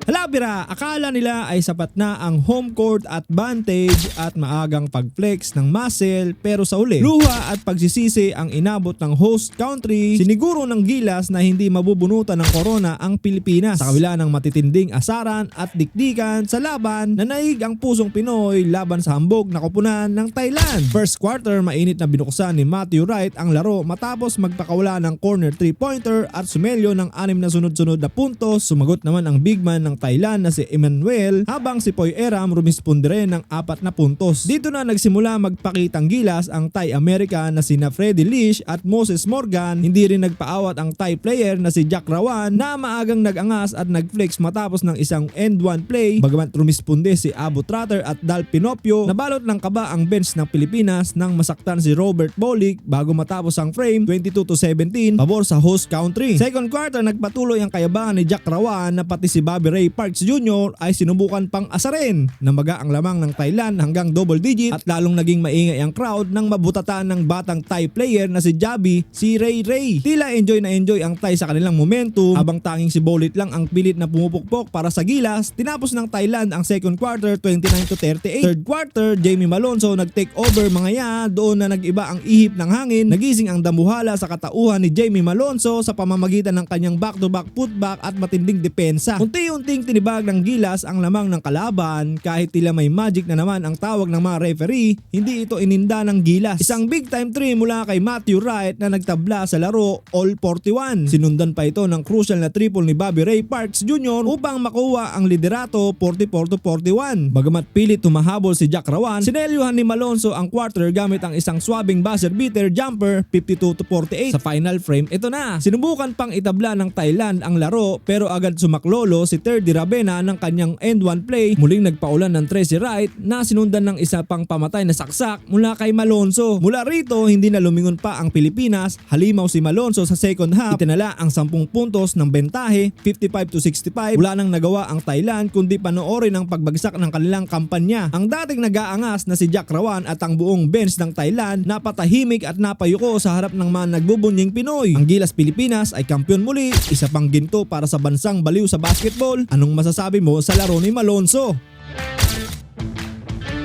Hala bira, akala nila ay sapat na ang home court advantage at maagang pag-flex ng muscle, pero sa uli, luha at pagsisisi ang inabot ng host country. Siniguro ng Gilas na hindi mabubunutan ng corona ang Pilipinas sa kabila ng matitinding asaran at dikdikan sa laban na naig ang pusong Pinoy laban sa hambog na koponan ng Thailand. First quarter, mainit na binuksan ni Matthew Wright ang laro matapos magpakawala ng corner 3-pointer at sumelyo ng 6 na sunod-sunod na puntos. Sumagot naman ang big man ng Thailand na si Emmanuel, habang si Poy Eram rumisponde rin ng 4 na puntos. Dito na nagsimula magpakitang gilas ang Thai American na sina Freddy Lish at Moses Morgan. Hindi rin nagpaawat ang Thai player na si Jack Rawan na maagang nag-angas at nag-flex matapos ng isang end one play. Bagamat rumisponde si Abu Trotter at Dal Pinopio, nabalot ng kaba ang bench ng Pilipinas nang masaktan si Robert Bolick bago matapos ang frame 22-17 pabor sa host country. Second quarter, nagpatuloy ang kayabangan ni Jack Rawan na pati si Bobby Ray Parks Jr. ay sinubukan pang asarin. Namaga ang lamang ng Thailand hanggang double digit at lalong naging maingay ang crowd nang mabutatan ng batang Thai player na si Javi, si Ray Ray. Tila enjoy na enjoy ang Thai sa kanilang momentum, habang tanging si Bolit lang ang pilit na pumupukpok para sa Gilas. Tinapos ng Thailand ang second quarter 29-38. Third quarter, Jamie Malonzo nag-take over mga yan. Doon na nag-iba ang ihip ng hangin. Nagising ang dambuhala sa katauhan ni Jamie Malonzo sa pamamagitan ng kanyang back-to-back putback at matinding depensa. Unti-unting tinibag ng Gilas ang lamang ng kalaban. Kahit tila may magic na naman ang tawag ng mga referee, hindi ito ininda ng Gilas. Isang big time 3 mula kay Matthew Wright na nagtabla sa laro, all 41. Sinundan pa ito ng crucial na triple ni Bobby Ray Parks Jr. upang makuha ang liderato 44-41. Bagamat pilit tumahabol si Jack Rawan, sinelyuhan ni Malonzo ang quarter gamit ang isang swabing buzzer beater jumper 52-48. Sa final frame, ito na. Sinubukan pang itabla ng Thailand ang laro pero agad sumaklolo si Terdy Ravena ng kanyang end one play. Muling nagpaulan ng 3 si Wright na sinundan ng isa pang pamatay na saksak mula kay Malonzo. Mula rito, hindi na lumingon pa ang Pilipinas. Halimaw si Malonzo sa second half. Itinala ang 10 puntos ng bentahe 55-65. Wala nang nagawa ang Thailand kundi panoorin ang pagbagsak ng kanilang kampanya. Ang dating nag-aangas na si Jack Rawan at ang buong bench ng Thailand napatahimik at napayuko sa harap ng mga nagbubunying Pinoy. Ang Gilas Pilipinas ay kampiyon muli, isa pang ginto para sa bansang baliw sa basketball. Anong masasabi mo sa laro ni Malonzo?